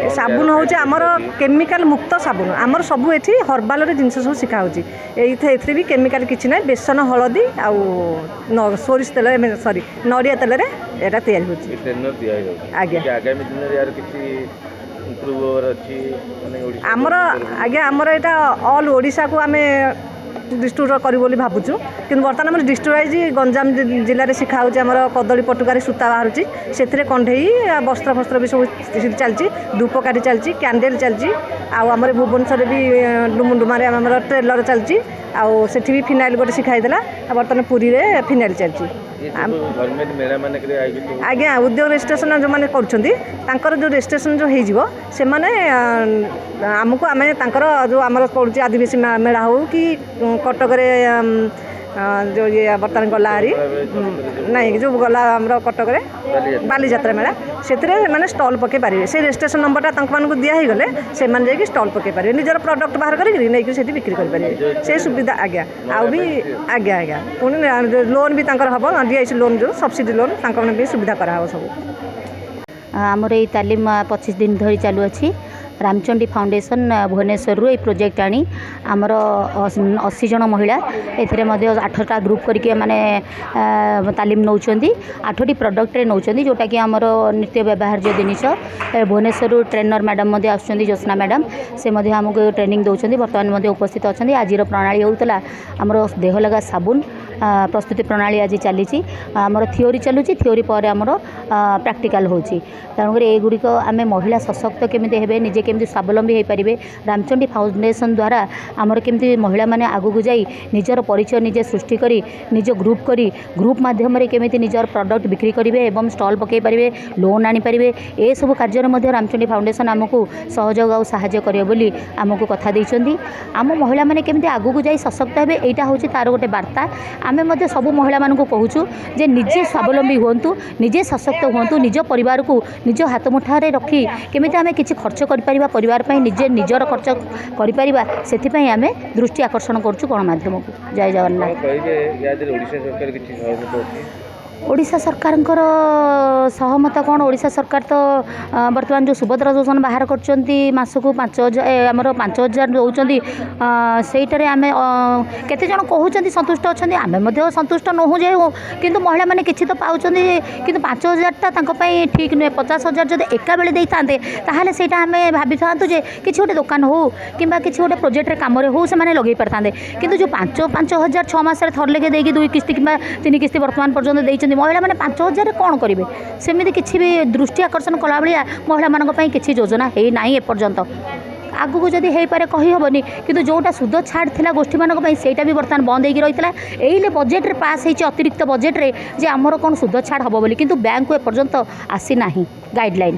साबुन हूँ आमर केमिकाल मुक्त साबुन आमर सब ये हर्बाल जिनस सब शिखा होती भी केमिकाल किसी ना बेसन हलदी आउ सोरिष तेल सॉरी नड़िया तेल यहाँ तैयारी आज्ञा आमर आज्ञा आमर यहाँ ऑल ओडिशा को आम डिस्ट्रीब्यूटर करूँ भावुँ कि बर्तमान आम डिस्ट्रिक्ट वाइज गंजाम जिले में शिखा होमर कदली पटुकार सूता बाहर से कंडे वस्त्र फस्त्र भी सब चलती धूपकाठी चलती कैंडेल चलती आम भुवनेश्वर भी डुमुडुमारे आम ट्रेलर चलती आठ भी फिनाइल गोटे शिखाईला बर्तमान पुरी में फिनाइल चलती आज्ञा उद्योग रेजिस्ट्रेशन जो मैंने कर जो रेजिस्ट्रेशन जो हो आमको आम जो आम पड़ुचे आदिवासी मेला हो कि कटक जो ये बर्तमान गला हारी नहीं जो गला आम कटक बाली यात्रा मेला से मैंने स्टल पकई पारे से रेजिस्ट्रेशन नंबरटा दिगले से जाकि स्टल पकई पारे निजर प्रडक्ट बाहर करके नहीं बिक्री करेंगे से सुविधा आज्ञा आउ भी आज्ञा आज्ञा पुणी लोन भी हम डीआईसी लोन जो सब्सिडी लोन भी सुविधा कराव सब आमर ये तालीम 25 दिन धरी चालू अच्छी रामचंडी फाउंडेशन भुवनेश्वर ये प्रोजेक्ट आनी आमर 80 जन महिला एथिरे 8टा ग्रुप करके माने तालीम नौचंदी 8टी प्रोडक्ट रे नौचंदी जोटा कि आमर नित्य व्यवहार्य जिनिस भुवनेश्वर ट्रेनर मैडम आसुचंदी ज्योत्सना मैडम से आमको ट्रेनिंग दौरान बर्तमान उपस्थित अच्छा आज प्रणाली होता आमर देह लगा साबुन प्रस्तुति प्रणाली आज चली आमर थियोरी चलुची थियोरी पर आमर प्रैक्टिकल होची तेणुक एगुड़िक आम महिला सशक्त केमी हे निजे केमी स्वावलम्बी हो पारे रामचंडी फाउंडेशन द्वारा आमर केमी महिला माने आगू जाई निजर परिचय निजे सृष्टि करी निज ग्रुप माध्यम केमी निजर प्रोडक्ट बिक्री करेंगे और स्टल पकई पारे लोन आनीपारे ए सब कार्य रामचंडी फाउंडेशन आमको सहयोग और साहाय्य करे बोली आमको कथा देइछंदी आम महिला माने केमी आगू जाई सशक्त हे एटा होची तार गोटे वार्ता आमे सब महिला मानकु कहूँ जे निजे स्वावलम्बी हुंतु निजे सशक्त हुंतु निज परिवार को निज हाथ मुठारे रखी केमिति आमे किछि खर्च करि परिवार पई निजे निजर खर्च करि से आमे दृष्टि आकर्षण करछु गणमाध्यम को जय जगन्नाथ ओडिशा सरकार सहमत कौन ओडिशा सरकार तो बर्तमान जो सुभद्रा योजना बाहर करसक 5,000 आमर 5,000 दौरान से आम केते जन कहते सन्तुष्ट अच्छा आम सन्तुष्ट नहूँ जे किंतु महिला मैंने किसी तो पाँच कि 5,000 ठीक नुहे 50,000 जब एका बेले देता ताहले से आम भाभी था कि गोटे दुकान हो कि किसी गोटे प्रोजेक्ट कम हो से लगे पारते कि जो 5,000 6 मास थर लेके देगी 2 किस्ती कि 3 किस्ती बर्तमान पर्यटन देते महिला मैंने 5,000 कौन करेंगे सेमती किसी भी दृष्टि आकर्षण कला भाया महिला मानी किसी योजना है ना एपर्यंत आगू को जदि हो पारे कही हेनी कि जोटा सुध छाड़ था गोष्ठी मानी से भी बर्तमान बंद हो रही है यही बजेट रे पास होती अतिरिक्त बजेट रे जे आमर कौन सुध छाड़ हम बोली किंतु बैंक को एपर्यंत आसी ना गाइडलाइन।